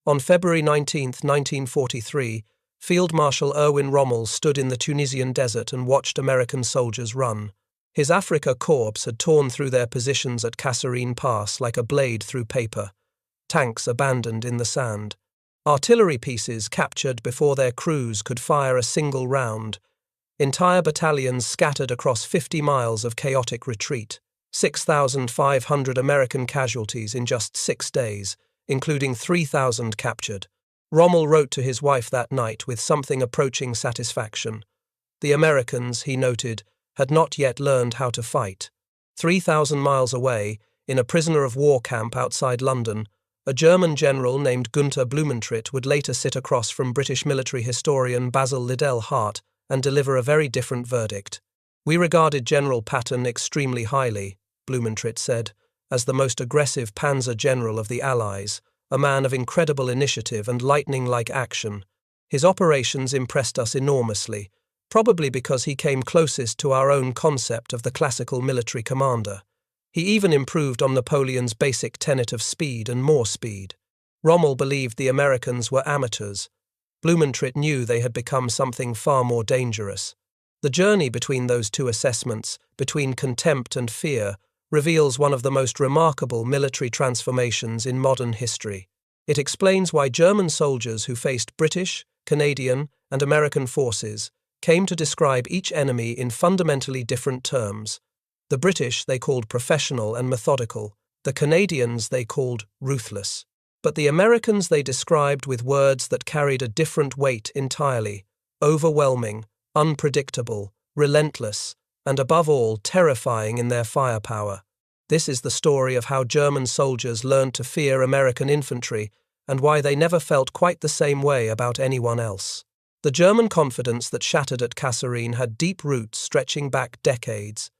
On February 19, 1943, Field Marshal Erwin Rommel stood in the Tunisian desert and watched American soldiers run. His Afrika Korps had torn through their positions at Kasserine Pass like a blade through paper. Tanks abandoned in the sand. Artillery pieces captured before their crews could fire a single round. Entire battalions scattered across 50 miles of chaotic retreat. 6,500 American casualties in just 6 days, including 3,000 captured. Rommel wrote to his wife that night with something approaching satisfaction. The Americans, he noted, had not yet learned how to fight. 3,000 miles away, in a prisoner of war camp outside London, a German general named Günther Blumentritt would later sit across from British military historian Basil Liddell Hart and deliver a very different verdict. "We regarded General Patton extremely highly," Blumentritt said, "as the most aggressive panzer general of the Allies, a man of incredible initiative and lightning-like action. His operations impressed us enormously, probably because he came closest to our own concept of the classical military commander. He even improved on Napoleon's basic tenet of speed and more speed." Rommel believed the Americans were amateurs. Blumentritt knew they had become something far more dangerous. The journey between those two assessments, between contempt and fear, reveals one of the most remarkable military transformations in modern history. It explains why German soldiers who faced British, Canadian, and American forces came to describe each enemy in fundamentally different terms. The British they called professional and methodical, the Canadians they called ruthless. But the Americans they described with words that carried a different weight entirely: overwhelming, unpredictable, relentless, and above all, terrifying in their firepower. This is the story of how German soldiers learned to fear American infantry and why they never felt quite the same way about anyone else. The German confidence that shattered at Kasserine had deep roots stretching back decades.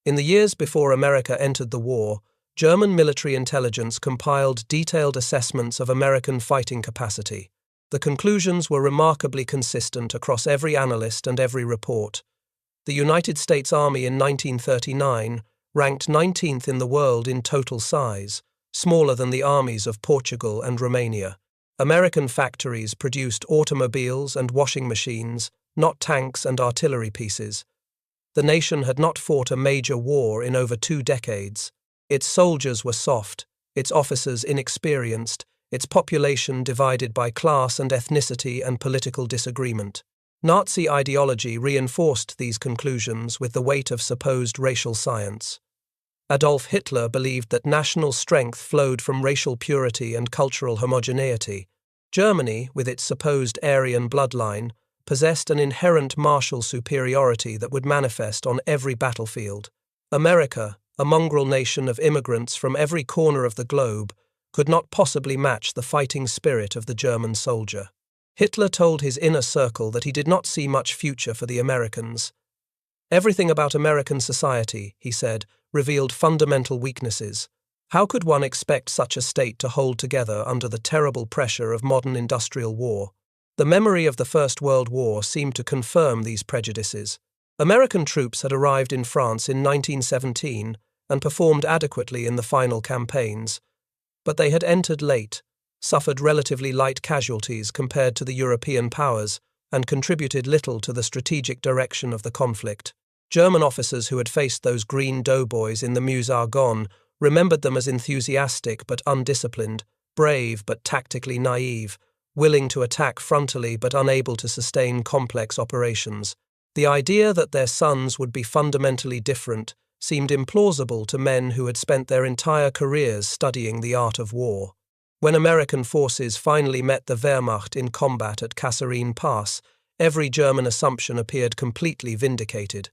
In the years before America entered the war, German military intelligence compiled detailed assessments of American fighting capacity. The conclusions were remarkably consistent across every analyst and every report. The United States Army in 1939 ranked 19th in the world in total size, smaller than the armies of Portugal and Romania. American factories produced automobiles and washing machines, not tanks and artillery pieces. The nation had not fought a major war in over 2 decades. Its soldiers were soft, its officers inexperienced, its population divided by class and ethnicity and political disagreement. Nazi ideology reinforced these conclusions with the weight of supposed racial science. Adolf Hitler believed that national strength flowed from racial purity and cultural homogeneity. Germany, with its supposed Aryan bloodline, possessed an inherent martial superiority that would manifest on every battlefield. America, a mongrel nation of immigrants from every corner of the globe, could not possibly match the fighting spirit of the German soldier. Hitler told his inner circle that he did not see much future for the Americans. "Everything about American society," he said, revealed fundamental weaknesses. How could one expect such a state to hold together under the terrible pressure of modern industrial war? The memory of the First World War seemed to confirm these prejudices. American troops had arrived in France in 1917 and performed adequately in the final campaigns, but they had entered late, suffered relatively light casualties compared to the European powers, and contributed little to the strategic direction of the conflict. German officers who had faced those green doughboys in the Meuse-Argonne remembered them as enthusiastic but undisciplined, brave but tactically naive, willing to attack frontally but unable to sustain complex operations. The idea that their sons would be fundamentally different seemed implausible to men who had spent their entire careers studying the art of war. When American forces finally met the Wehrmacht in combat at Kasserine Pass, every German assumption appeared completely vindicated.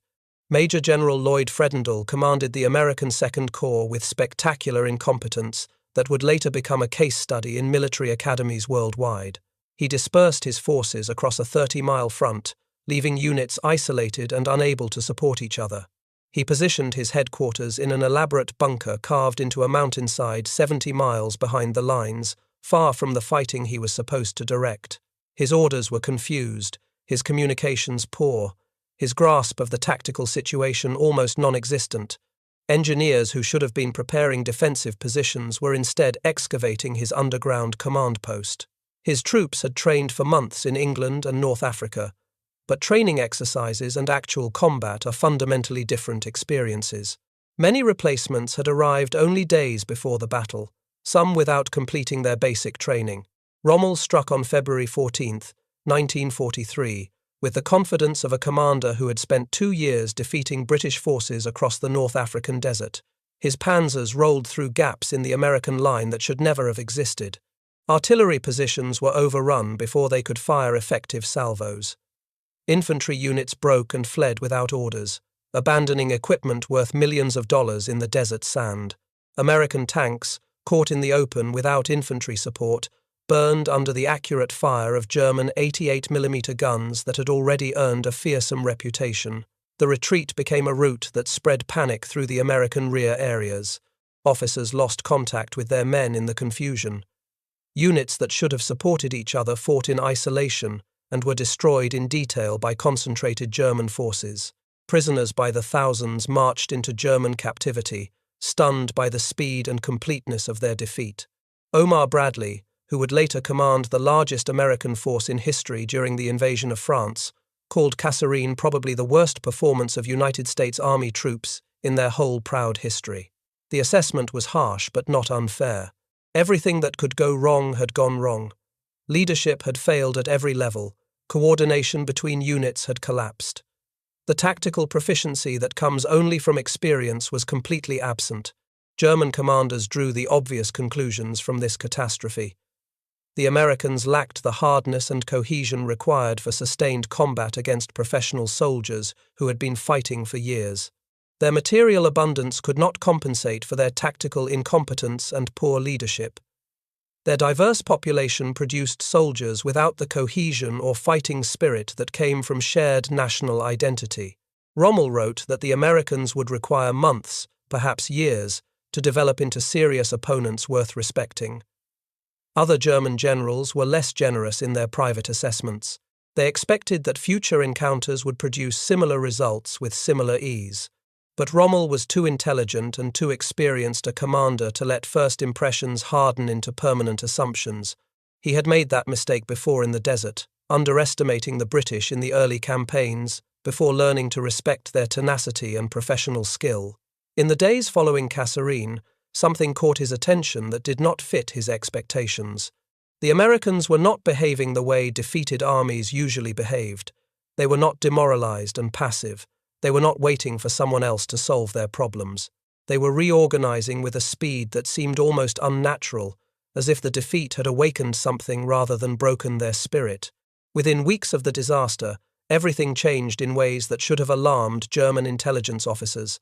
Major General Lloyd Fredendall commanded the American Second Corps with spectacular incompetence that would later become a case study in military academies worldwide. He dispersed his forces across a 30-mile front, leaving units isolated and unable to support each other. He positioned his headquarters in an elaborate bunker carved into a mountainside 70 miles behind the lines, far from the fighting he was supposed to direct. His orders were confused, his communications poor, his grasp of the tactical situation almost non-existent. Engineers who should have been preparing defensive positions were instead excavating his underground command post. His troops had trained for months in England and North Africa, but training exercises and actual combat are fundamentally different experiences. Many replacements had arrived only days before the battle, some without completing their basic training. Rommel struck on February 14, 1943, with the confidence of a commander who had spent 2 years defeating British forces across the North African desert. His panzers rolled through gaps in the American line that should never have existed. Artillery positions were overrun before they could fire effective salvos. Infantry units broke and fled without orders, abandoning equipment worth millions of dollars in the desert sand. American tanks, caught in the open without infantry support, burned under the accurate fire of German 88mm guns that had already earned a fearsome reputation. The retreat became a route that spread panic through the American rear areas. Officers lost contact with their men in the confusion. Units that should have supported each other fought in isolation and were destroyed in detail by concentrated German forces. Prisoners by the thousands marched into German captivity, stunned by the speed and completeness of their defeat. Omar Bradley, who would later command the largest American force in history during the invasion of France, called Kasserine probably the worst performance of United States Army troops in their whole proud history. The assessment was harsh but not unfair. Everything that could go wrong had gone wrong. Leadership had failed at every level. Coordination between units had collapsed. The tactical proficiency that comes only from experience was completely absent. German commanders drew the obvious conclusions from this catastrophe. The Americans lacked the hardness and cohesion required for sustained combat against professional soldiers who had been fighting for years. Their material abundance could not compensate for their tactical incompetence and poor leadership. Their diverse population produced soldiers without the cohesion or fighting spirit that came from shared national identity. Rommel wrote that the Americans would require months, perhaps years, to develop into serious opponents worth respecting. Other German generals were less generous in their private assessments. They expected that future encounters would produce similar results with similar ease. But Rommel was too intelligent and too experienced a commander to let first impressions harden into permanent assumptions. He had made that mistake before in the desert, underestimating the British in the early campaigns before learning to respect their tenacity and professional skill. In the days following Kasserine, something caught his attention that did not fit his expectations. The Americans were not behaving the way defeated armies usually behaved. They were not demoralized and passive. They were not waiting for someone else to solve their problems. They were reorganizing with a speed that seemed almost unnatural, as if the defeat had awakened something rather than broken their spirit. Within weeks of the disaster, everything changed in ways that should have alarmed German intelligence officers.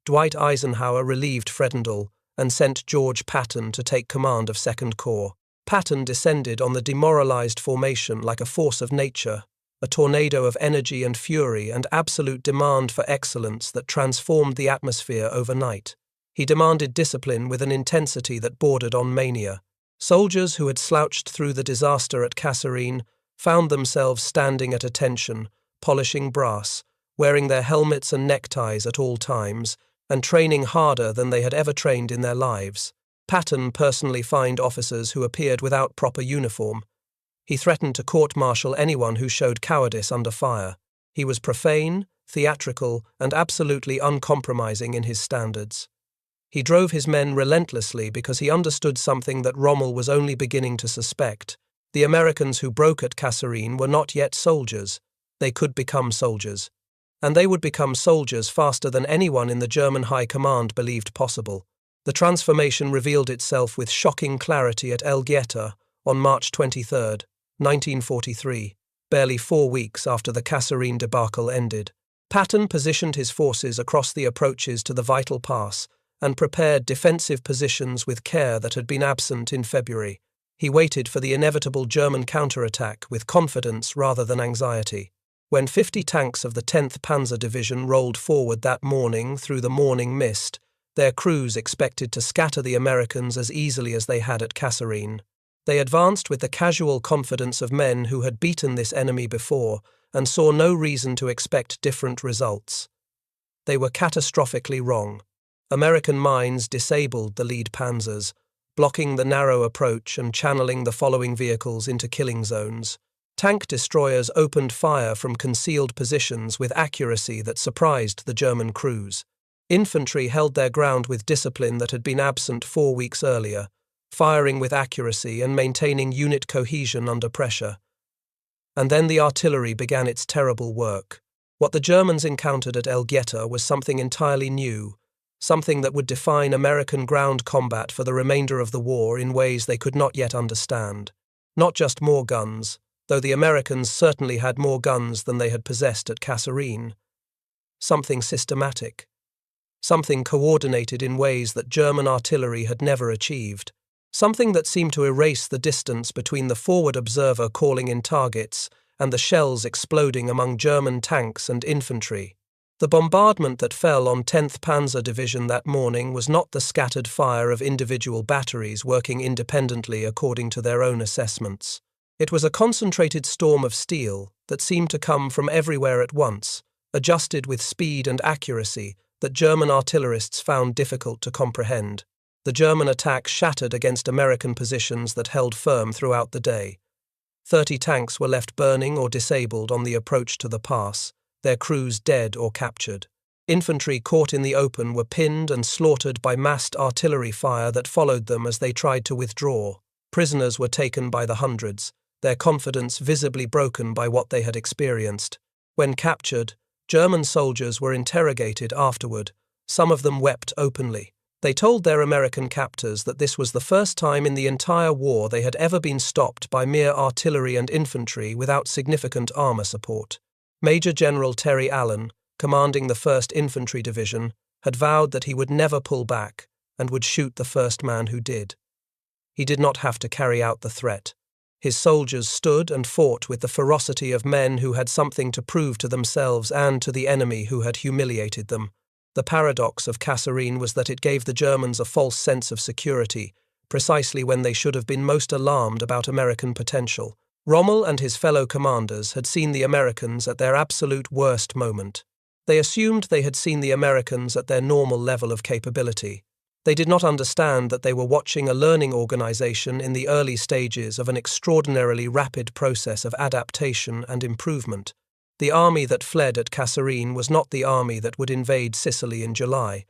Dwight Eisenhower relieved Fredendall and sent George Patton to take command of Second Corps. Patton descended on the demoralized formation like a force of nature, a tornado of energy and fury and absolute demand for excellence that transformed the atmosphere overnight. He demanded discipline with an intensity that bordered on mania. Soldiers who had slouched through the disaster at Kasserine found themselves standing at attention, polishing brass, wearing their helmets and neckties at all times, and training harder than they had ever trained in their lives. Patton personally fined officers who appeared without proper uniform. He threatened to court-martial anyone who showed cowardice under fire. He was profane, theatrical, and absolutely uncompromising in his standards. He drove his men relentlessly because he understood something that Rommel was only beginning to suspect. The Americans who broke at Kasserine were not yet soldiers. They could become soldiers. And they would become soldiers faster than anyone in the German high command believed possible. The transformation revealed itself with shocking clarity at Guettar on March 23, 1943, barely 4 weeks after the Kasserine debacle ended. Patton positioned his forces across the approaches to the vital pass and prepared defensive positions with care that had been absent in February. He waited for the inevitable German counterattack with confidence rather than anxiety. When 50 tanks of the 10th Panzer Division rolled forward that morning through the morning mist, their crews expected to scatter the Americans as easily as they had at Kasserine. They advanced with the casual confidence of men who had beaten this enemy before and saw no reason to expect different results. They were catastrophically wrong. American mines disabled the lead panzers, blocking the narrow approach and channeling the following vehicles into killing zones. Tank destroyers opened fire from concealed positions with accuracy that surprised the German crews. Infantry held their ground with discipline that had been absent 4 weeks earlier, firing with accuracy and maintaining unit cohesion under pressure. And then the artillery began its terrible work. What the Germans encountered at Guettar was something entirely new, something that would define American ground combat for the remainder of the war in ways they could not yet understand. Not just more guns, though the Americans certainly had more guns than they had possessed at Kasserine. Something systematic. Something coordinated in ways that German artillery had never achieved. Something that seemed to erase the distance between the forward observer calling in targets and the shells exploding among German tanks and infantry. The bombardment that fell on 10th Panzer Division that morning was not the scattered fire of individual batteries working independently according to their own assessments. It was a concentrated storm of steel that seemed to come from everywhere at once, adjusted with speed and accuracy that German artillerists found difficult to comprehend. The German attack shattered against American positions that held firm throughout the day. 30 tanks were left burning or disabled on the approach to the pass, their crews dead or captured. Infantry caught in the open were pinned and slaughtered by massed artillery fire that followed them as they tried to withdraw. Prisoners were taken by the hundreds, their confidence visibly broken by what they had experienced. When captured, German soldiers were interrogated afterward. Some of them wept openly. They told their American captors that this was the first time in the entire war they had ever been stopped by mere artillery and infantry without significant armor support. Major General Terry Allen, commanding the 1st Infantry Division, had vowed that he would never pull back and would shoot the first man who did. He did not have to carry out the threat. His soldiers stood and fought with the ferocity of men who had something to prove to themselves and to the enemy who had humiliated them. The paradox of Kasserine was that it gave the Germans a false sense of security, precisely when they should have been most alarmed about American potential. Rommel and his fellow commanders had seen the Americans at their absolute worst moment. They assumed they had seen the Americans at their normal level of capability. They did not understand that they were watching a learning organization in the early stages of an extraordinarily rapid process of adaptation and improvement. The army that fled at Kasserine was not the army that would invade Sicily in July.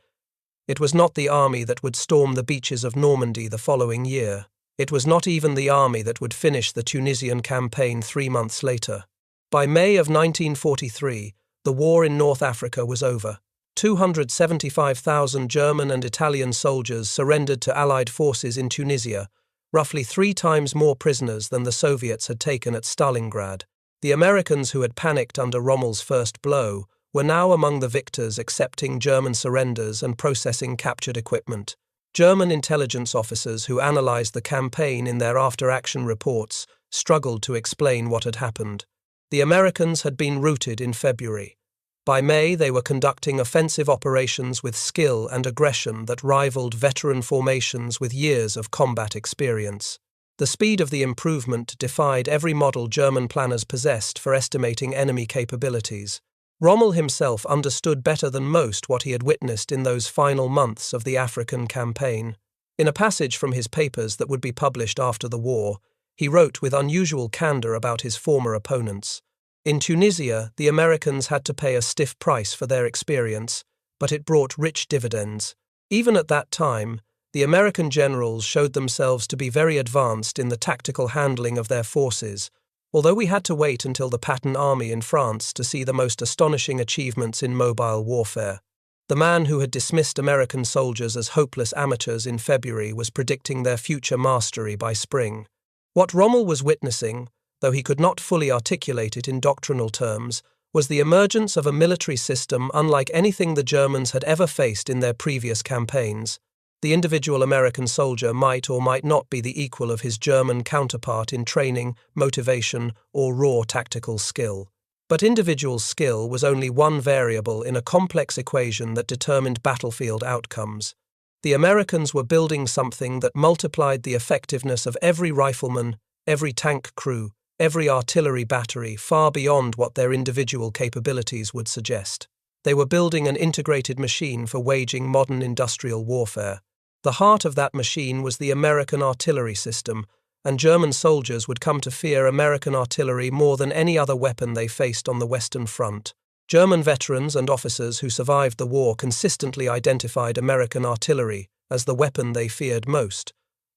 It was not the army that would storm the beaches of Normandy the following year. It was not even the army that would finish the Tunisian campaign 3 months later. By May of 1943, the war in North Africa was over. 275,000 German and Italian soldiers surrendered to Allied forces in Tunisia, roughly 3 times more prisoners than the Soviets had taken at Stalingrad. The Americans who had panicked under Rommel's first blow were now among the victors, accepting German surrenders and processing captured equipment. German intelligence officers who analyzed the campaign in their after-action reports struggled to explain what had happened. The Americans had been routed in February. By May, they were conducting offensive operations with skill and aggression that rivaled veteran formations with years of combat experience. The speed of the improvement defied every model German planners possessed for estimating enemy capabilities. Rommel himself understood better than most what he had witnessed in those final months of the African campaign. In a passage from his papers that would be published after the war, he wrote with unusual candor about his former opponents. In Tunisia, the Americans had to pay a stiff price for their experience, but it brought rich dividends. Even at that time, the American generals showed themselves to be very advanced in the tactical handling of their forces, although we had to wait until the Patton Army in France to see the most astonishing achievements in mobile warfare. The man who had dismissed American soldiers as hopeless amateurs in February was predicting their future mastery by spring. What Rommel was witnessing, though he could not fully articulate it in doctrinal terms, was the emergence of a military system unlike anything the Germans had ever faced in their previous campaigns. The individual American soldier might or might not be the equal of his German counterpart in training, motivation, or raw tactical skill. But individual skill was only one variable in a complex equation that determined battlefield outcomes. The Americans were building something that multiplied the effectiveness of every rifleman, every tank crew, every artillery battery far beyond what their individual capabilities would suggest. They were building an integrated machine for waging modern industrial warfare. The heart of that machine was the American artillery system, and German soldiers would come to fear American artillery more than any other weapon they faced on the Western Front. German veterans and officers who survived the war consistently identified American artillery as the weapon they feared most,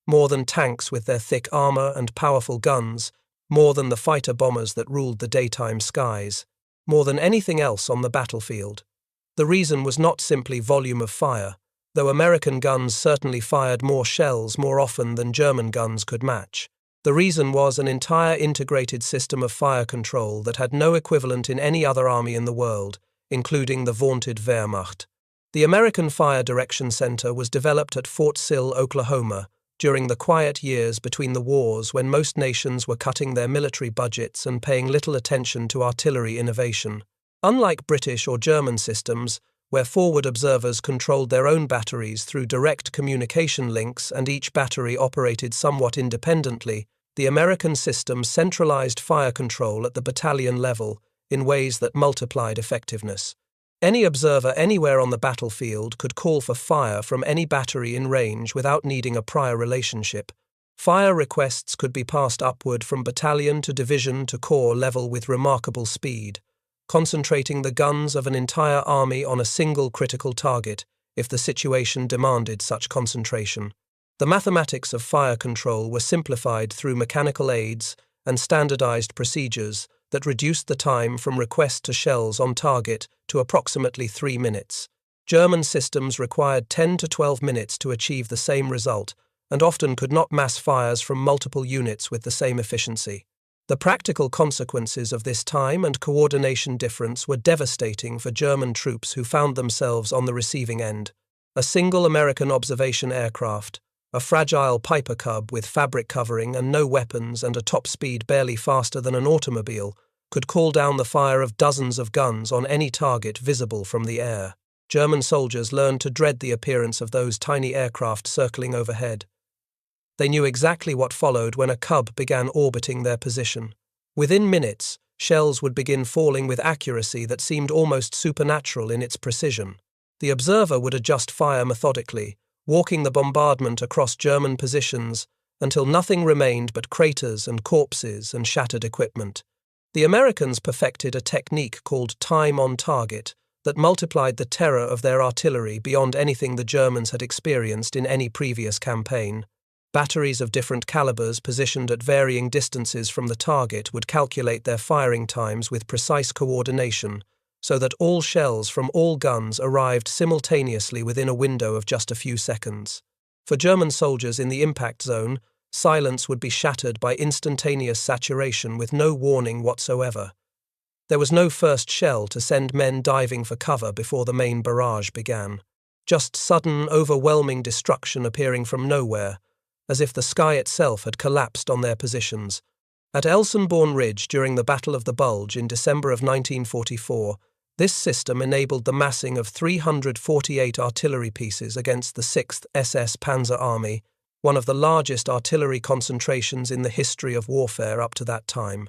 more than tanks with their thick armor and powerful guns, more than the fighter bombers that ruled the daytime skies, more than anything else on the battlefield. The reason was not simply volume of fire, though American guns certainly fired more shells more often than German guns could match. The reason was an entire integrated system of fire control that had no equivalent in any other army in the world, including the vaunted Wehrmacht. The American Fire Direction Center was developed at Fort Sill, Oklahoma, during the quiet years between the wars when most nations were cutting their military budgets and paying little attention to artillery innovation. Unlike British or German systems, where forward observers controlled their own batteries through direct communication links and each battery operated somewhat independently, the American system centralized fire control at the battalion level in ways that multiplied effectiveness. Any observer anywhere on the battlefield could call for fire from any battery in range without needing a prior relationship. Fire requests could be passed upward from battalion to division to corps level with remarkable speed, concentrating the guns of an entire army on a single critical target if the situation demanded such concentration. The mathematics of fire control were simplified through mechanical aids and standardized procedures that reduced the time from request to shells on target to approximately 3 minutes. German systems required 10 to 12 minutes to achieve the same result, and often could not mass fires from multiple units with the same efficiency. The practical consequences of this time and coordination difference were devastating for German troops who found themselves on the receiving end. A single American observation aircraft, a fragile Piper Cub with fabric covering and no weapons and a top speed barely faster than an automobile, could call down the fire of dozens of guns on any target visible from the air. German soldiers learned to dread the appearance of those tiny aircraft circling overhead. They knew exactly what followed when a Cub began orbiting their position. Within minutes, shells would begin falling with accuracy that seemed almost supernatural in its precision. The observer would adjust fire methodically, walking the bombardment across German positions until nothing remained but craters and corpses and shattered equipment. The Americans perfected a technique called time on target that multiplied the terror of their artillery beyond anything the Germans had experienced in any previous campaign. Batteries of different calibers positioned at varying distances from the target would calculate their firing times with precise coordination, so that all shells from all guns arrived simultaneously within a window of just a few seconds. For German soldiers in the impact zone, silence would be shattered by instantaneous saturation with no warning whatsoever. There was no first shell to send men diving for cover before the main barrage began. Just sudden, overwhelming destruction appearing from nowhere, as if the sky itself had collapsed on their positions. At Elsenborn Ridge during the Battle of the Bulge in December of 1944, this system enabled the massing of 348 artillery pieces against the 6th SS Panzer Army, one of the largest artillery concentrations in the history of warfare up to that time.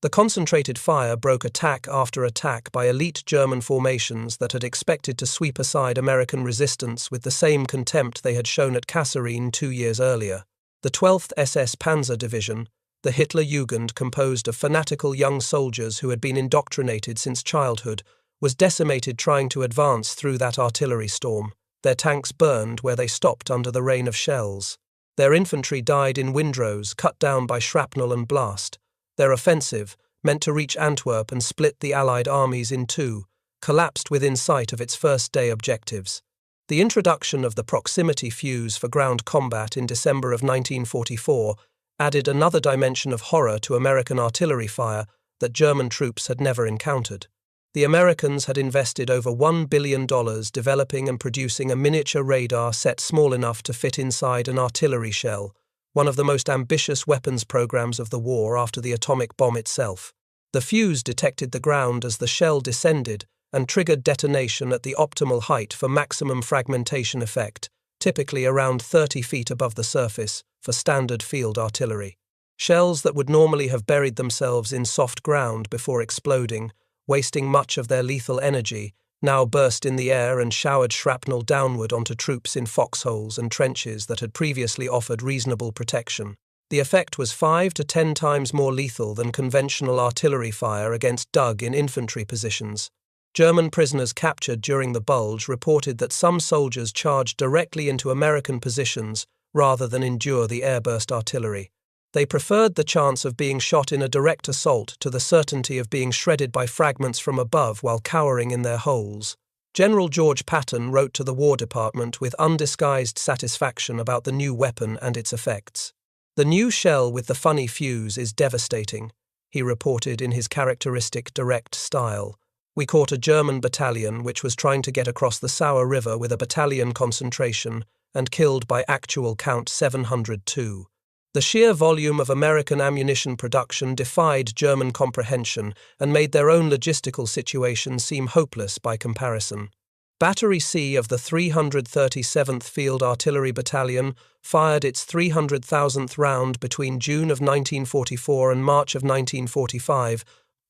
The concentrated fire broke attack after attack by elite German formations that had expected to sweep aside American resistance with the same contempt they had shown at Kasserine 2 years earlier. The 12th SS Panzer Division, the Hitler Jugend composed of fanatical young soldiers who had been indoctrinated since childhood, was decimated trying to advance through that artillery storm. Their tanks burned where they stopped under the rain of shells. Their infantry died in windrows, cut down by shrapnel and blast. Their offensive, meant to reach Antwerp and split the Allied armies in two, collapsed within sight of its first-day objectives. The introduction of the proximity fuse for ground combat in December of 1944 added another dimension of horror to American artillery fire that German troops had never encountered. The Americans had invested over $1 billion developing and producing a miniature radar set small enough to fit inside an artillery shell, one of the most ambitious weapons programs of the war after the atomic bomb itself. The fuse detected the ground as the shell descended and triggered detonation at the optimal height for maximum fragmentation effect, typically around 30 feet above the surface, for standard field artillery. Shells that would normally have buried themselves in soft ground before exploding, wasting much of their lethal energy, now burst in the air and showered shrapnel downward onto troops in foxholes and trenches that had previously offered reasonable protection. The effect was 5 to 10 times more lethal than conventional artillery fire against dug-in infantry positions. German prisoners captured during the Bulge reported that some soldiers charged directly into American positions rather than endure the airburst artillery. They preferred the chance of being shot in a direct assault to the certainty of being shredded by fragments from above while cowering in their holes. General George Patton wrote to the War Department with undisguised satisfaction about the new weapon and its effects. "The new shell with the funny fuse is devastating," he reported in his characteristic direct style. "We caught a German battalion which was trying to get across the Sauer River with a battalion concentration and killed by actual count 702. The sheer volume of American ammunition production defied German comprehension and made their own logistical situation seem hopeless by comparison." Battery C of the 337th Field Artillery Battalion fired its 300,000th round between June of 1944 and March of 1945,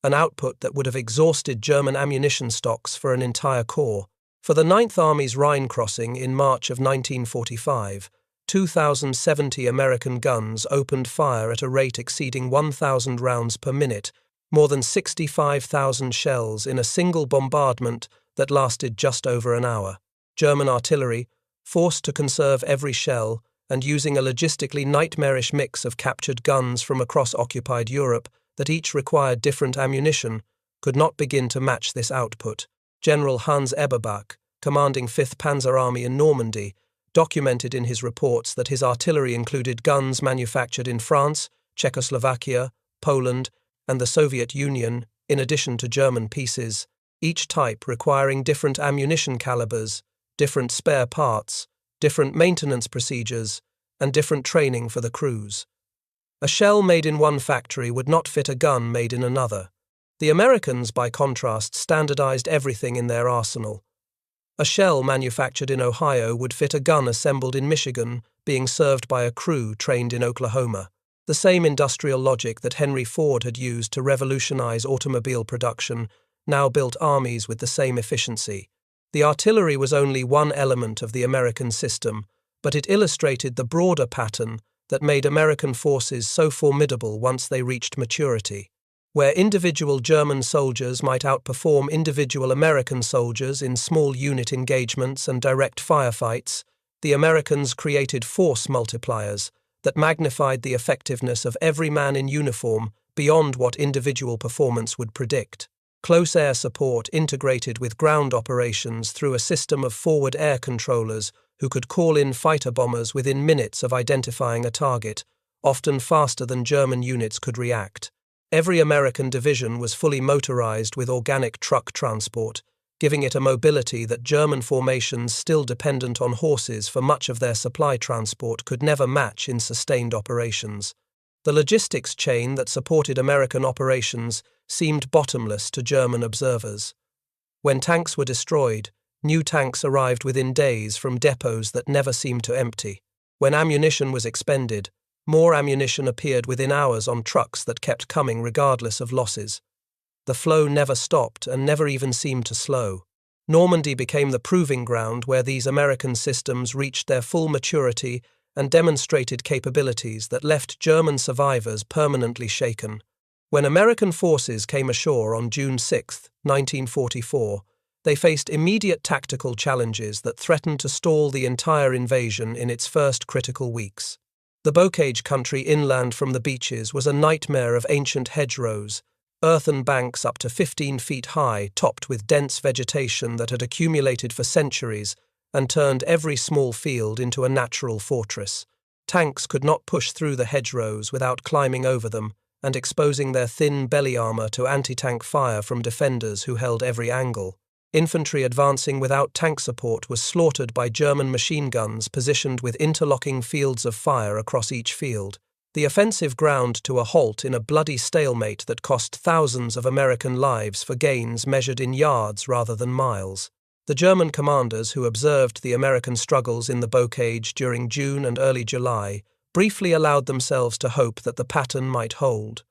an output that would have exhausted German ammunition stocks for an entire corps. For the 9th Army's Rhine crossing in March of 1945, 2,070 American guns opened fire at a rate exceeding 1,000 rounds per minute, more than 65,000 shells in a single bombardment that lasted just over an hour. German artillery, forced to conserve every shell and using a logistically nightmarish mix of captured guns from across occupied Europe that each required different ammunition, could not begin to match this output. General Hans Eberbach, commanding 5th Panzer Army in Normandy, documented in his reports that his artillery included guns manufactured in France, Czechoslovakia, Poland, and the Soviet Union, in addition to German pieces, each type requiring different ammunition calibers, different spare parts, different maintenance procedures, and different training for the crews. A shell made in one factory would not fit a gun made in another. The Americans, by contrast, standardized everything in their arsenal. A shell manufactured in Ohio would fit a gun assembled in Michigan, being served by a crew trained in Oklahoma. The same industrial logic that Henry Ford had used to revolutionize automobile production now built armies with the same efficiency. The artillery was only one element of the American system, but it illustrated the broader pattern that made American forces so formidable once they reached maturity. Where individual German soldiers might outperform individual American soldiers in small unit engagements and direct firefights, the Americans created force multipliers that magnified the effectiveness of every man in uniform beyond what individual performance would predict. Close air support integrated with ground operations through a system of forward air controllers who could call in fighter bombers within minutes of identifying a target, often faster than German units could react. Every American division was fully motorized with organic truck transport, giving it a mobility that German formations still dependent on horses for much of their supply transport could never match in sustained operations. The logistics chain that supported American operations seemed bottomless to German observers. When tanks were destroyed, new tanks arrived within days from depots that never seemed to empty. When ammunition was expended, more ammunition appeared within hours on trucks that kept coming regardless of losses. The flow never stopped and never even seemed to slow. Normandy became the proving ground where these American systems reached their full maturity and demonstrated capabilities that left German survivors permanently shaken. When American forces came ashore on June 6, 1944, they faced immediate tactical challenges that threatened to stall the entire invasion in its first critical weeks. The bocage country inland from the beaches was a nightmare of ancient hedgerows, earthen banks up to 15 feet high topped with dense vegetation that had accumulated for centuries and turned every small field into a natural fortress. Tanks could not push through the hedgerows without climbing over them and exposing their thin belly armor to anti-tank fire from defenders who held every angle. Infantry advancing without tank support was slaughtered by German machine guns positioned with interlocking fields of fire across each field. The offensive ground to a halt in a bloody stalemate that cost thousands of American lives for gains measured in yards rather than miles. The German commanders who observed the American struggles in the bocage during June and early July briefly allowed themselves to hope that the pattern might hold.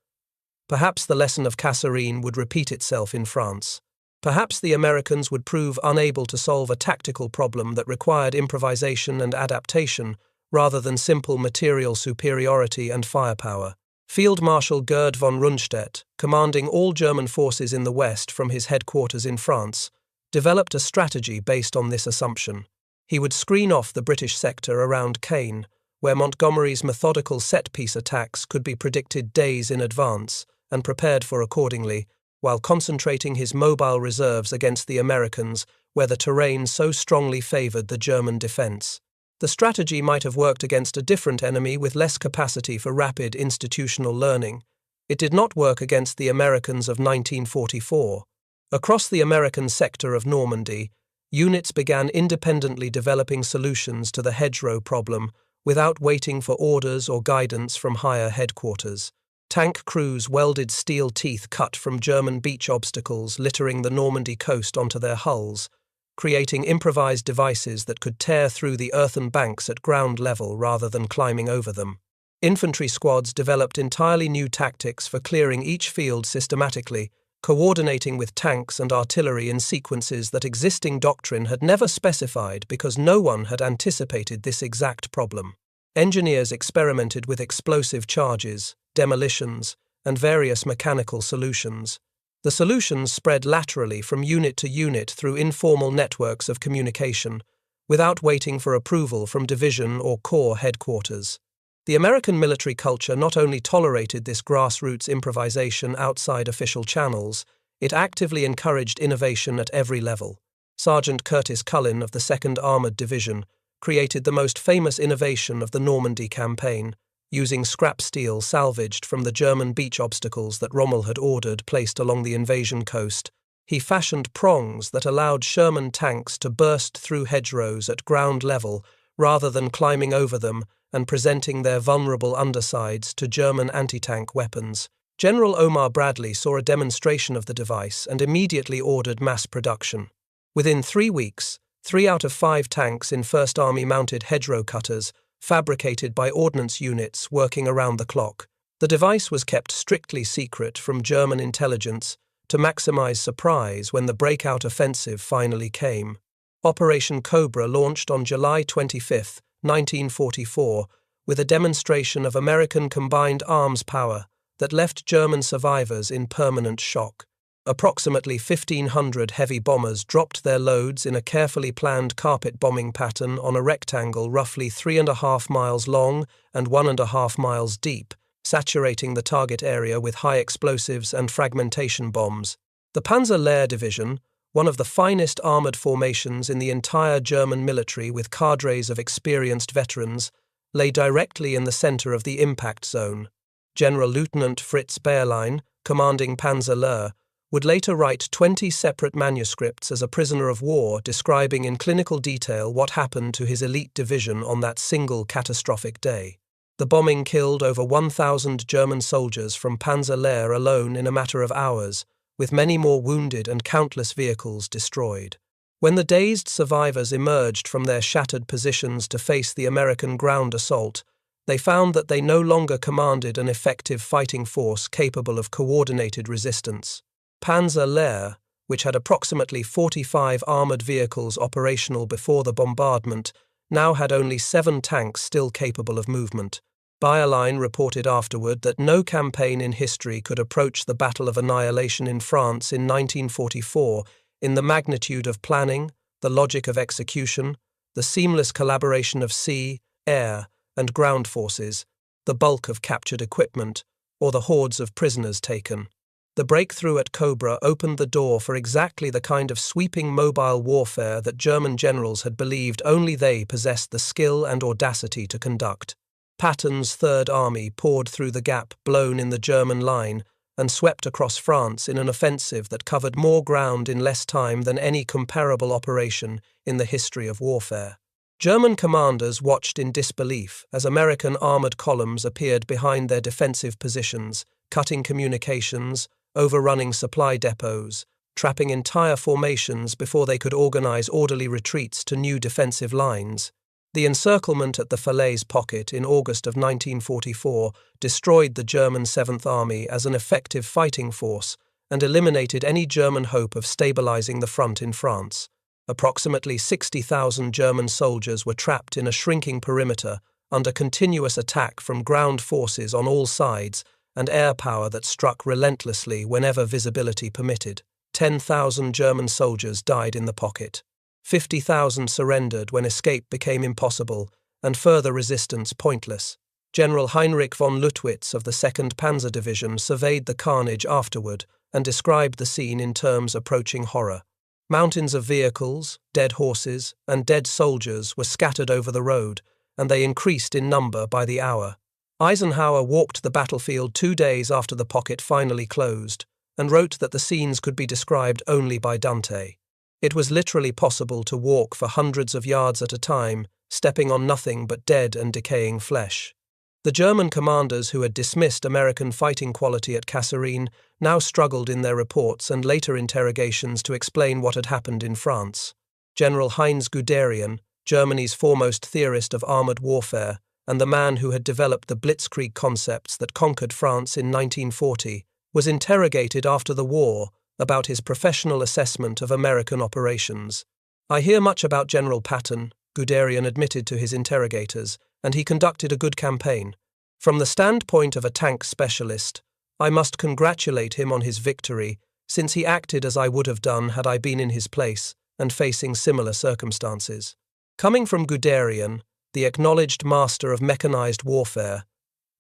Perhaps the lesson of Kasserine would repeat itself in France. Perhaps the Americans would prove unable to solve a tactical problem that required improvisation and adaptation rather than simple material superiority and firepower. Field Marshal Gerd von Rundstedt, commanding all German forces in the West from his headquarters in France, developed a strategy based on this assumption. He would screen off the British sector around Caen, where Montgomery's methodical set-piece attacks could be predicted days in advance and prepared for accordingly, while concentrating his mobile reserves against the Americans, where the terrain so strongly favoured the German defence. The strategy might have worked against a different enemy with less capacity for rapid institutional learning. It did not work against the Americans of 1944. Across the American sector of Normandy, units began independently developing solutions to the hedgerow problem without waiting for orders or guidance from higher headquarters. Tank crews welded steel teeth cut from German beach obstacles littering the Normandy coast onto their hulls, creating improvised devices that could tear through the earthen banks at ground level rather than climbing over them. Infantry squads developed entirely new tactics for clearing each field systematically, coordinating with tanks and artillery in sequences that existing doctrine had never specified because no one had anticipated this exact problem. Engineers experimented with explosive charges, demolitions, and various mechanical solutions. The solutions spread laterally from unit to unit through informal networks of communication, without waiting for approval from division or corps headquarters. The American military culture not only tolerated this grassroots improvisation outside official channels, it actively encouraged innovation at every level. Sergeant Curtis Cullen of the 2nd Armored Division created the most famous innovation of the Normandy campaign, using scrap steel salvaged from the German beach obstacles that Rommel had ordered placed along the invasion coast. He fashioned prongs that allowed Sherman tanks to burst through hedgerows at ground level rather than climbing over them and presenting their vulnerable undersides to German anti-tank weapons. General Omar Bradley saw a demonstration of the device and immediately ordered mass production. Within 3 weeks, 3 out of 5 tanks in 1st Army mounted hedgerow cutters, fabricated by ordnance units working around the clock. The device was kept strictly secret from German intelligence to maximize surprise when the breakout offensive finally came. Operation Cobra launched on July 25, 1944, with a demonstration of American combined arms power that left German survivors in permanent shock. Approximately 1,500 heavy bombers dropped their loads in a carefully planned carpet bombing pattern on a rectangle roughly 3.5 miles long and 1.5 miles deep, saturating the target area with high explosives and fragmentation bombs. The Panzer Lehr Division, one of the finest armoured formations in the entire German military with cadres of experienced veterans, lay directly in the centre of the impact zone. General Lieutenant Fritz Bayerlein, commanding Panzer Lehr, would later write 20 separate manuscripts as a prisoner of war describing in clinical detail what happened to his elite division on that single catastrophic day. The bombing killed over 1,000 German soldiers from Panzer Lehr alone in a matter of hours, with many more wounded and countless vehicles destroyed. When the dazed survivors emerged from their shattered positions to face the American ground assault, they found that they no longer commanded an effective fighting force capable of coordinated resistance. Panzer Lehr, which had approximately 45 armoured vehicles operational before the bombardment, now had only 7 tanks still capable of movement. Bayerlein reported afterward that no campaign in history could approach the Battle of Annihilation in France in 1944 in the magnitude of planning, the logic of execution, the seamless collaboration of sea, air, and ground forces, the bulk of captured equipment, or the hordes of prisoners taken. The breakthrough at Cobra opened the door for exactly the kind of sweeping mobile warfare that German generals had believed only they possessed the skill and audacity to conduct. Patton's Third Army poured through the gap blown in the German line and swept across France in an offensive that covered more ground in less time than any comparable operation in the history of warfare. German commanders watched in disbelief as American armoured columns appeared behind their defensive positions, cutting communications, overrunning supply depots, trapping entire formations before they could organize orderly retreats to new defensive lines. The encirclement at the Falaise Pocket in August of 1944 destroyed the German 7th Army as an effective fighting force and eliminated any German hope of stabilizing the front in France. Approximately 60,000 German soldiers were trapped in a shrinking perimeter under continuous attack from ground forces on all sides and air power that struck relentlessly whenever visibility permitted. 10,000 German soldiers died in the pocket. 50,000 surrendered when escape became impossible and further resistance pointless. General Heinrich von Luttwitz of the 2nd Panzer Division surveyed the carnage afterward and described the scene in terms approaching horror. Mountains of vehicles, dead horses, and dead soldiers were scattered over the road, and they increased in number by the hour. Eisenhower walked the battlefield 2 days after the pocket finally closed, and wrote that the scenes could be described only by Dante. It was literally possible to walk for hundreds of yards at a time, stepping on nothing but dead and decaying flesh. The German commanders who had dismissed American fighting quality at Kasserine now struggled in their reports and later interrogations to explain what had happened in France. General Heinz Guderian, Germany's foremost theorist of armored warfare, and the man who had developed the blitzkrieg concepts that conquered France in 1940, was interrogated after the war about his professional assessment of American operations. "I hear much about General Patton," Guderian admitted to his interrogators, "and he conducted a good campaign. From the standpoint of a tank specialist, I must congratulate him on his victory, since he acted as I would have done had I been in his place and facing similar circumstances." Coming from Guderian, the acknowledged master of mechanized warfare,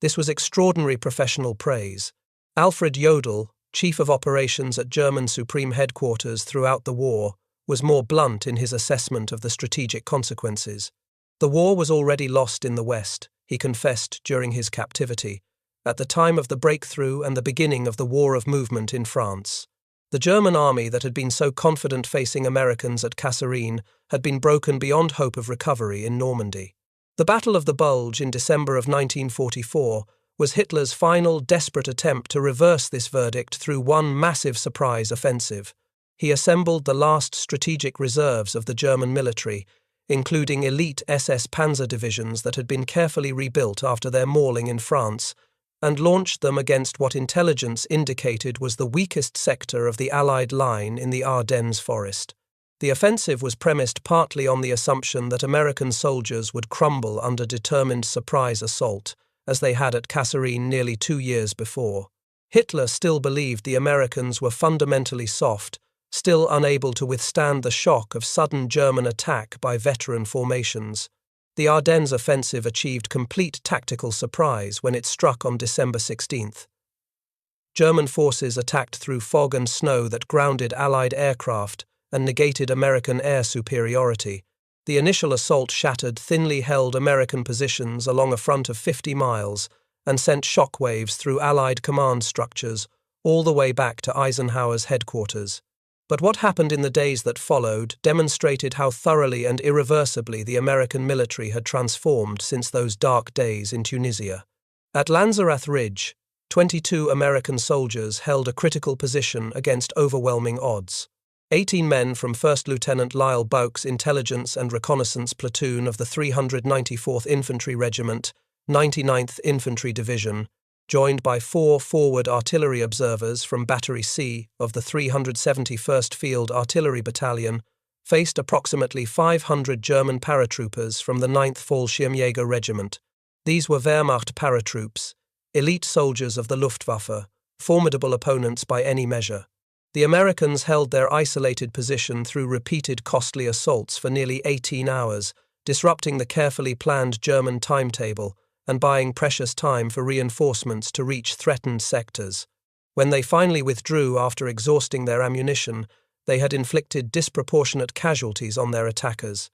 this was extraordinary professional praise. Alfred Jodl, chief of operations at German Supreme Headquarters throughout the war, was more blunt in his assessment of the strategic consequences. The war was already lost in the West, he confessed during his captivity, at the time of the breakthrough and the beginning of the War of Movement in France. The German army that had been so confident facing Americans at Kasserine had been broken beyond hope of recovery in Normandy. The Battle of the Bulge in December of 1944 was Hitler's final desperate attempt to reverse this verdict through one massive surprise offensive. He assembled the last strategic reserves of the German military, including elite SS Panzer divisions that had been carefully rebuilt after their mauling in France, and launched them against what intelligence indicated was the weakest sector of the Allied line in the Ardennes forest. The offensive was premised partly on the assumption that American soldiers would crumble under determined surprise assault, as they had at Kasserine nearly 2 years before. Hitler still believed the Americans were fundamentally soft, still unable to withstand the shock of sudden German attack by veteran formations. The Ardennes offensive achieved complete tactical surprise when it struck on December 16th. German forces attacked through fog and snow that grounded Allied aircraft and negated American air superiority. The initial assault shattered thinly held American positions along a front of 50 miles and sent shockwaves through Allied command structures all the way back to Eisenhower's headquarters. But what happened in the days that followed demonstrated how thoroughly and irreversibly the American military had transformed since those dark days in Tunisia. At Lanzerath Ridge, 22 American soldiers held a critical position against overwhelming odds. 18 men from 1st Lieutenant Lyle Bouck's Intelligence and Reconnaissance Platoon of the 394th Infantry Regiment, 99th Infantry Division, joined by 4 forward artillery observers from Battery C of the 371st Field Artillery Battalion, faced approximately 500 German paratroopers from the 9th Fallschirmjäger Regiment. These were Wehrmacht paratroops, elite soldiers of the Luftwaffe, formidable opponents by any measure. The Americans held their isolated position through repeated costly assaults for nearly 18 hours, disrupting the carefully planned German timetable and buying precious time for reinforcements to reach threatened sectors. When they finally withdrew after exhausting their ammunition, they had inflicted disproportionate casualties on their attackers.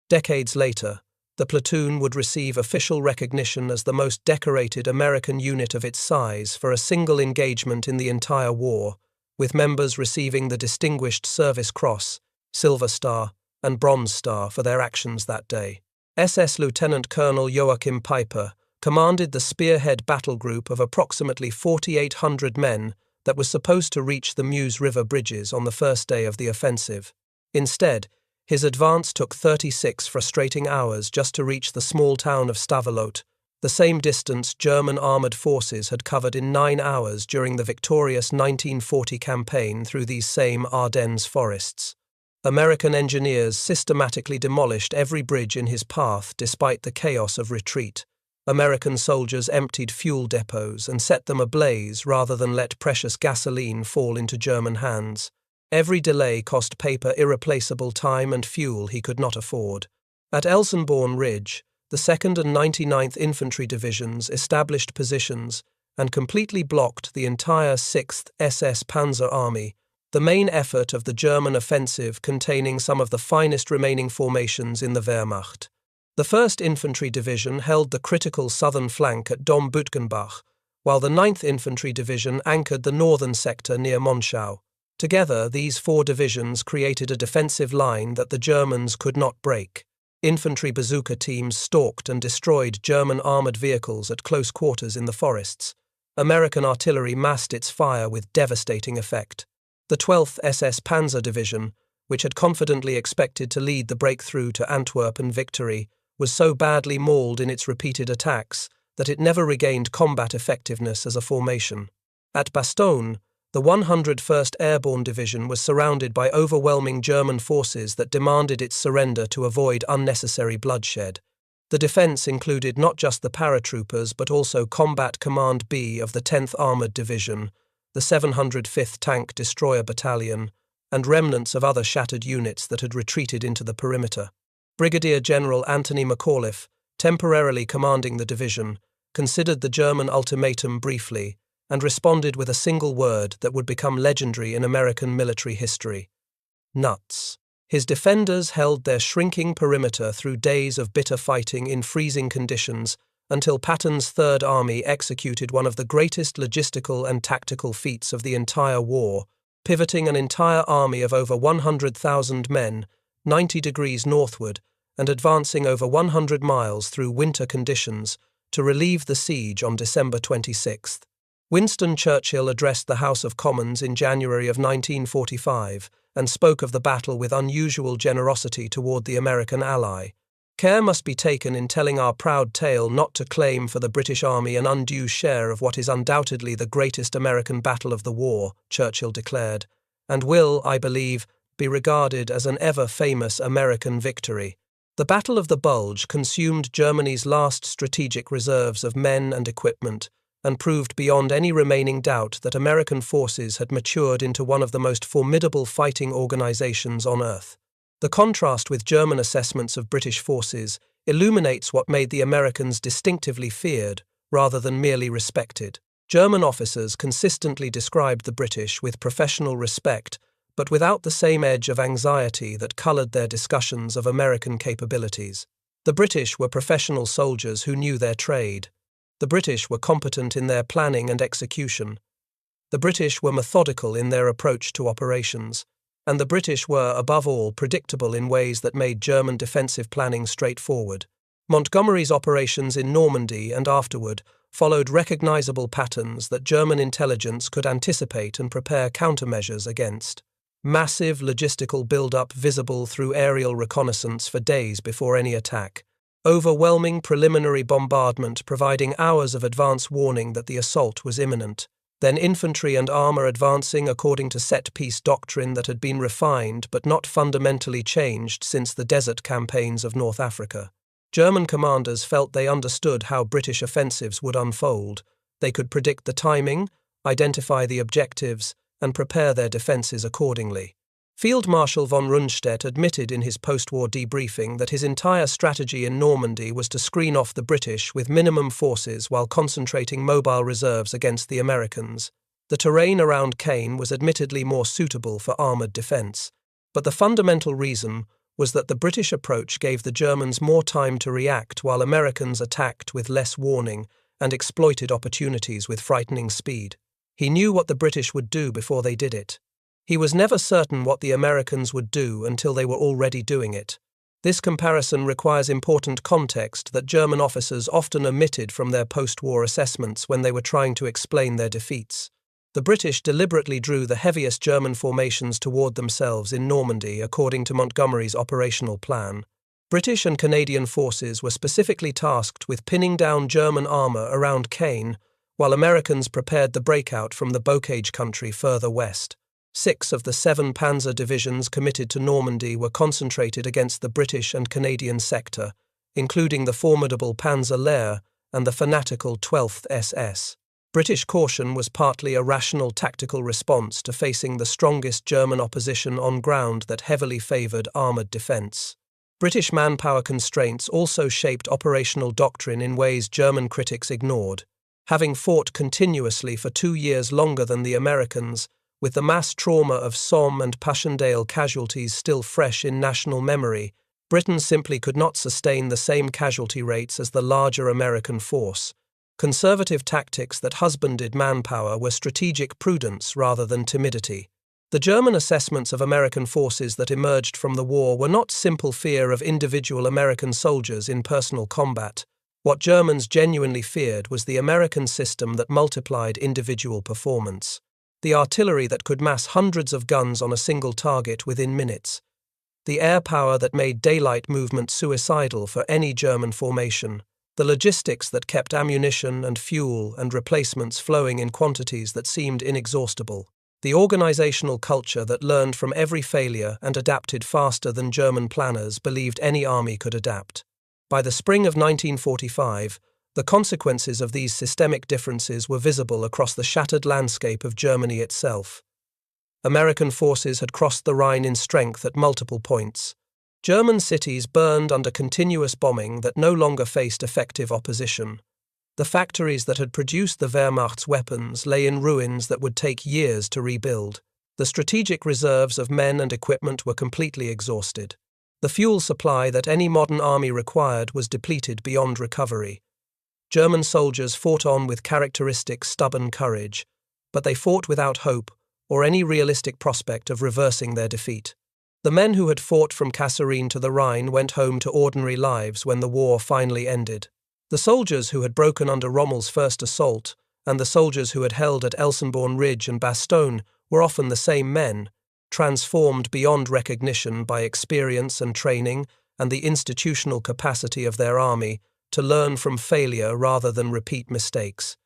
Decades later, the platoon would receive official recognition as the most decorated American unit of its size for a single engagement in the entire war, with members receiving the Distinguished Service Cross, Silver Star, and Bronze Star for their actions that day. SS Lieutenant Colonel Joachim Peiper commanded the spearhead battle group of approximately 4,800 men that was supposed to reach the Meuse River bridges on the first day of the offensive. Instead, his advance took 36 frustrating hours just to reach the small town of Stavelot, the same distance German armoured forces had covered in 9 hours during the victorious 1940 campaign through these same Ardennes forests. American engineers systematically demolished every bridge in his path despite the chaos of retreat. American soldiers emptied fuel depots and set them ablaze rather than let precious gasoline fall into German hands. Every delay cost Paper irreplaceable time and fuel he could not afford. At Elsenborn Ridge, the 2nd and 99th Infantry Divisions established positions and completely blocked the entire 6th SS Panzer Army, the main effort of the German offensive containing some of the finest remaining formations in the Wehrmacht. The 1st Infantry Division held the critical southern flank at Dom-Bütgenbach, while the 9th Infantry Division anchored the northern sector near Monschau. Together, these 4 divisions created a defensive line that the Germans could not break. Infantry bazooka teams stalked and destroyed German armoured vehicles at close quarters in the forests. American artillery massed its fire with devastating effect. The 12th SS Panzer Division, which had confidently expected to lead the breakthrough to Antwerp and victory, was so badly mauled in its repeated attacks that it never regained combat effectiveness as a formation. At Bastogne, the 101st Airborne Division was surrounded by overwhelming German forces that demanded its surrender to avoid unnecessary bloodshed. The defence included not just the paratroopers but also Combat Command B of the 10th Armoured Division, the 705th Tank Destroyer Battalion, and remnants of other shattered units that had retreated into the perimeter. Brigadier General Anthony McAuliffe, temporarily commanding the division, considered the German ultimatum briefly and responded with a single word that would become legendary in American military history: nuts. His defenders held their shrinking perimeter through days of bitter fighting in freezing conditions until Patton's Third Army executed one of the greatest logistical and tactical feats of the entire war, pivoting an entire army of over 100,000 men 90 degrees northward and advancing over 100 miles through winter conditions to relieve the siege on December 26. Winston Churchill addressed the House of Commons in January of 1945 and spoke of the battle with unusual generosity toward the American ally. Care must be taken in telling our proud tale not to claim for the British Army an undue share of what is undoubtedly the greatest American battle of the war, Churchill declared, and will, I believe, be regarded as an ever-famous American victory. The Battle of the Bulge consumed Germany's last strategic reserves of men and equipment, and proved beyond any remaining doubt that American forces had matured into one of the most formidable fighting organizations on earth. The contrast with German assessments of British forces illuminates what made the Americans distinctively feared, rather than merely respected. German officers consistently described the British with professional respect, but without the same edge of anxiety that colored their discussions of American capabilities. The British were professional soldiers who knew their trade. The British were competent in their planning and execution. The British were methodical in their approach to operations. And the British were, above all, predictable in ways that made German defensive planning straightforward. Montgomery's operations in Normandy and afterward followed recognizable patterns that German intelligence could anticipate and prepare countermeasures against. Massive logistical build-up visible through aerial reconnaissance for days before any attack. Overwhelming preliminary bombardment providing hours of advance warning that the assault was imminent. Then infantry and armour advancing according to set-piece doctrine that had been refined but not fundamentally changed since the desert campaigns of North Africa. German commanders felt they understood how British offensives would unfold. They could predict the timing, identify the objectives, and prepare their defences accordingly. Field Marshal von Rundstedt admitted in his post-war debriefing that his entire strategy in Normandy was to screen off the British with minimum forces while concentrating mobile reserves against the Americans. The terrain around Caen was admittedly more suitable for armoured defence, but the fundamental reason was that the British approach gave the Germans more time to react while Americans attacked with less warning and exploited opportunities with frightening speed. He knew what the British would do before they did it. He was never certain what the Americans would do until they were already doing it. This comparison requires important context that German officers often omitted from their post-war assessments when they were trying to explain their defeats. The British deliberately drew the heaviest German formations toward themselves in Normandy according to Montgomery's operational plan. British and Canadian forces were specifically tasked with pinning down German armour around Caen, while Americans prepared the breakout from the bocage country further west. 6 of the 7 panzer divisions committed to Normandy were concentrated against the British and Canadian sector, including the formidable Panzer Lehr and the fanatical 12th SS. British caution was partly a rational tactical response to facing the strongest German opposition on ground that heavily favoured armoured defence. British manpower constraints also shaped operational doctrine in ways German critics ignored. Having fought continuously for 2 years longer than the Americans, with the mass trauma of Somme and Passchendaele casualties still fresh in national memory, Britain simply could not sustain the same casualty rates as the larger American force. Conservative tactics that husbanded manpower were strategic prudence rather than timidity. The German assessments of American forces that emerged from the war were not simple fear of individual American soldiers in personal combat. What Germans genuinely feared was the American system that multiplied individual performance. The artillery that could mass hundreds of guns on a single target within minutes. The air power that made daylight movement suicidal for any German formation. The logistics that kept ammunition and fuel and replacements flowing in quantities that seemed inexhaustible. The organizational culture that learned from every failure and adapted faster than German planners believed any army could adapt. By the spring of 1945, the consequences of these systemic differences were visible across the shattered landscape of Germany itself. American forces had crossed the Rhine in strength at multiple points. German cities burned under continuous bombing that no longer faced effective opposition. The factories that had produced the Wehrmacht's weapons lay in ruins that would take years to rebuild. The strategic reserves of men and equipment were completely exhausted. The fuel supply that any modern army required was depleted beyond recovery. German soldiers fought on with characteristic stubborn courage, but they fought without hope or any realistic prospect of reversing their defeat. The men who had fought from Kasserine to the Rhine went home to ordinary lives when the war finally ended. The soldiers who had broken under Rommel's first assault and the soldiers who had held at Elsenborn Ridge and Bastogne were often the same men, transformed beyond recognition by experience and training and the institutional capacity of their army to learn from failure rather than repeat mistakes.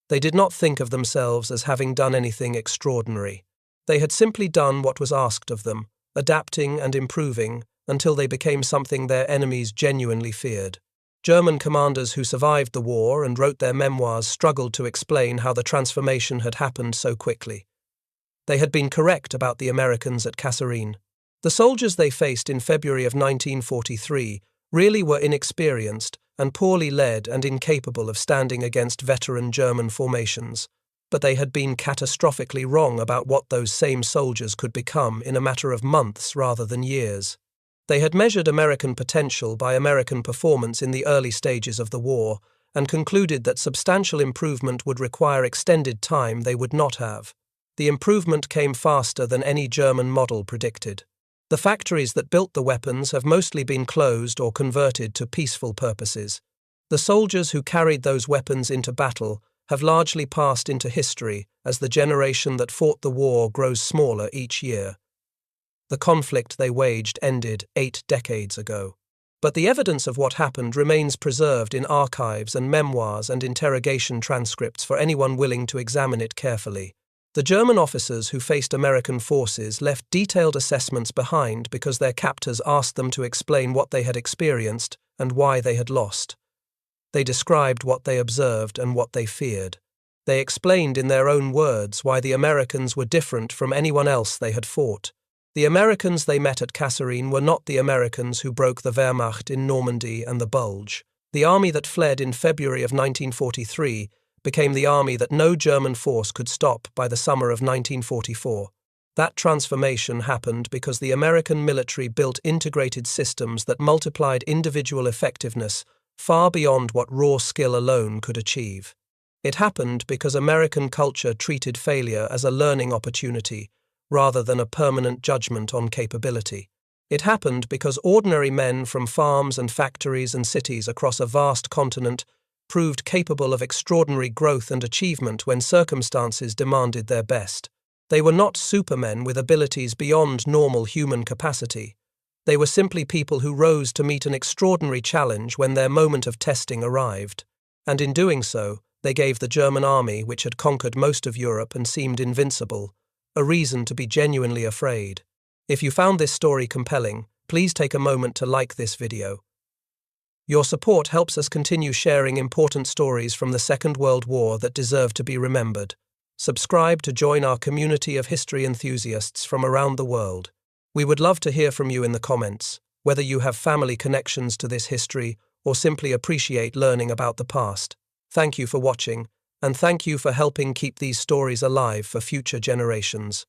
They did not think of themselves as having done anything extraordinary. They had simply done what was asked of them, adapting and improving until they became something their enemies genuinely feared. German commanders who survived the war and wrote their memoirs struggled to explain how the transformation had happened so quickly. They had been correct about the Americans at Kasserine. The soldiers they faced in February of 1943 really were inexperienced and poorly led and incapable of standing against veteran German formations. But they had been catastrophically wrong about what those same soldiers could become in a matter of months rather than years. They had measured American potential by American performance in the early stages of the war and concluded that substantial improvement would require extended time they would not have. The improvement came faster than any German model predicted. The factories that built the weapons have mostly been closed or converted to peaceful purposes. The soldiers who carried those weapons into battle have largely passed into history as the generation that fought the war grows smaller each year. The conflict they waged ended 8 decades ago. But the evidence of what happened remains preserved in archives and memoirs and interrogation transcripts for anyone willing to examine it carefully. The German officers who faced American forces left detailed assessments behind because their captors asked them to explain what they had experienced and why they had lost. They described what they observed and what they feared. They explained in their own words why the Americans were different from anyone else they had fought. The Americans they met at Kasserine were not the Americans who broke the Wehrmacht in Normandy and the Bulge. The army that fled in February of 1943 became the army that no German force could stop by the summer of 1944. That transformation happened because the American military built integrated systems that multiplied individual effectiveness far beyond what raw skill alone could achieve. It happened because American culture treated failure as a learning opportunity rather than a permanent judgment on capability. It happened because ordinary men from farms and factories and cities across a vast continent proved capable of extraordinary growth and achievement when circumstances demanded their best. They were not supermen with abilities beyond normal human capacity. They were simply people who rose to meet an extraordinary challenge when their moment of testing arrived. And in doing so, they gave the German army, which had conquered most of Europe and seemed invincible, a reason to be genuinely afraid. If you found this story compelling, please take a moment to like this video. Your support helps us continue sharing important stories from the Second World War that deserve to be remembered. Subscribe to join our community of history enthusiasts from around the world. We would love to hear from you in the comments, whether you have family connections to this history or simply appreciate learning about the past. Thank you for watching, and thank you for helping keep these stories alive for future generations.